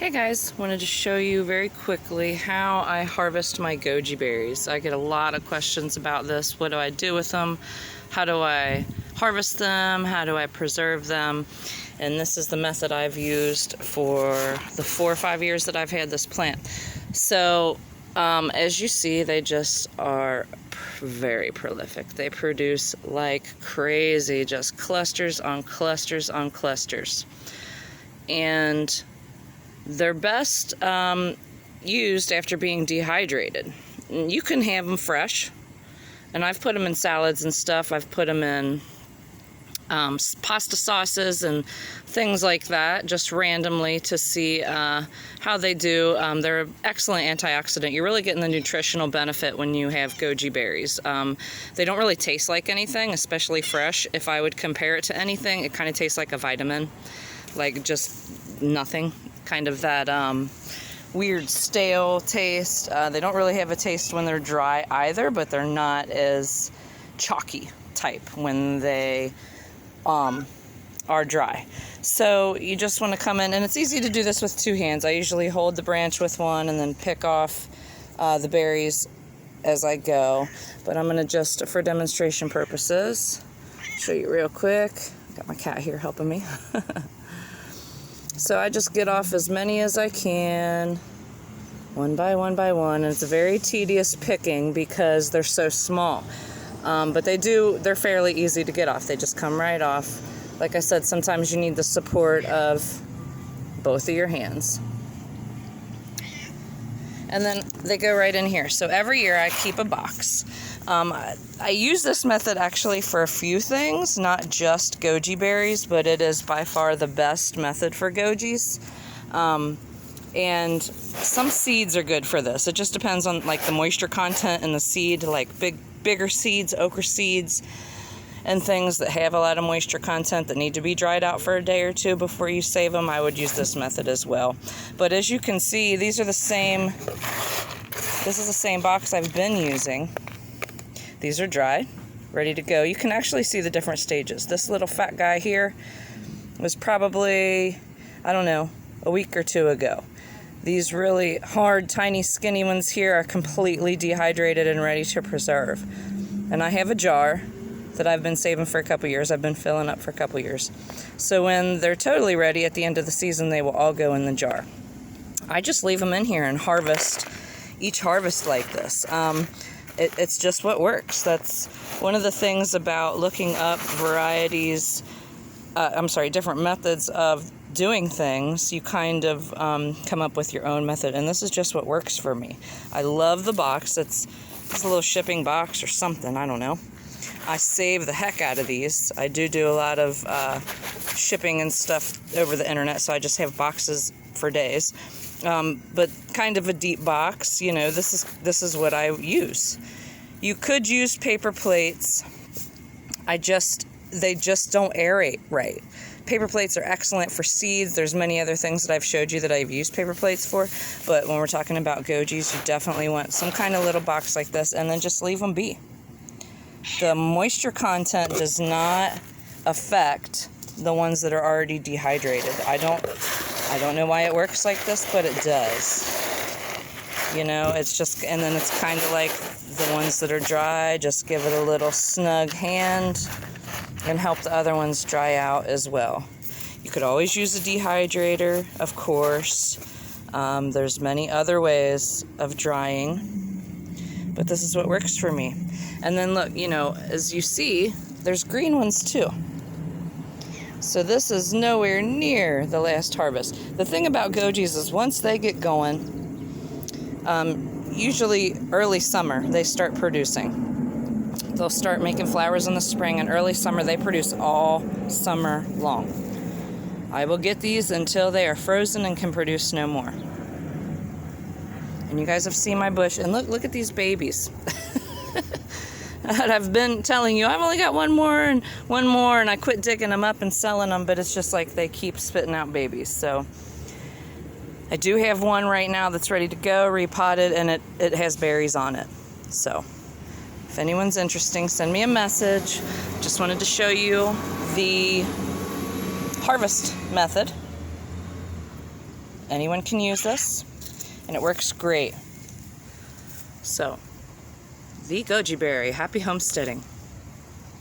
Hey guys, wanted to show you very quickly how I harvest my goji berries. I get a lot of questions about this. What do I do with them? How do I harvest them? How do I preserve them? And this is the method I've used for the 4 or 5 years that I've had this plant. So as you see, they just are very prolific. They produce like crazy, just clusters on clusters on clusters. And they're best used after being dehydrated. You can have them fresh, and I've put them in salads and stuff. I've put them in pasta sauces and things like that, just randomly to see how they do. They're an excellent antioxidant. You're really getting the nutritional benefit when you have goji berries. They don't really taste like anything, especially fresh. If I would compare it to anything, it kind of tastes like a vitamin, like just nothing. Kind of that weird stale taste. They don't really have a taste when they're dry either, but they're not as chalky type when they are dry. So you just want to come in, and it's easy to do this with 2 hands. I usually hold the branch with one and then pick off the berries as I go. But I'm going to just, for demonstration purposes, show you real quick. Got my cat here helping me. So I just get off as many as I can, one by one by one, and it's a very tedious picking because they're so small. But they're fairly easy to get off. They just come right off. Like I said, sometimes you need the support of both of your hands. And then they go right in here. So every year I keep a box. I use this method actually for a few things, not just goji berries, but it is by far the best method for gojis. And some seeds are good for this. It just depends on like the moisture content in the seed, like bigger seeds, okra seeds, and things that have a lot of moisture content that need to be dried out for a day or two before you save them. I would use this method as well. But as you can see, this is the same box I've been using. These are dry, ready to go. You can actually see the different stages. This little fat guy here was probably, I don't know, a week or 2 ago. These really hard, tiny, skinny ones here are completely dehydrated and ready to preserve. And I have a jar that I've been saving for a couple years. I've been filling up for a couple years. So when they're totally ready at the end of the season, they will all go in the jar. I just leave them in here and harvest, each harvest like this. It's just what works. That's one of the things about looking up different methods of doing things. You kind of come up with your own method, and this is just what works for me. I love the box. It's a little shipping box or something, I don't know. I save the heck out of these. I do a lot of shipping and stuff over the internet, so I just have boxes for days. But kind of a deep box, you know, this is what I use. You could use paper plates. They just don't aerate right. Paper plates are excellent for seeds. There's many other things that I've showed you that I've used paper plates for, but when we're talking about gojis, you definitely want some kind of little box like this, and then just leave them be. The moisture content does not affect the ones that are already dehydrated. I don't know why it works like this, but it does. You know, it's just, and then it's kind of like the ones that are dry, just give it a little snug hand and help the other ones dry out as well. You could always use a dehydrator, of course. There's many other ways of drying, but this is what works for me. And then look, you know, as you see, there's green ones too. So this is nowhere near the last harvest. The thing about gojis is once they get going, usually early summer, they start producing. They'll start making flowers in the spring, and early summer they produce all summer long. I will get these until they are frozen and can produce no more. And you guys have seen my bush, and look at these babies. I've been telling you, I've only got one more, and I quit digging them up and selling them, but it's just like they keep spitting out babies. So I do have one right now that's ready to go, repotted, and it has berries on it. So if anyone's interested, send me a message. Just wanted to show you the harvest method. Anyone can use this, and it works great. So, the goji berry. Happy homesteading.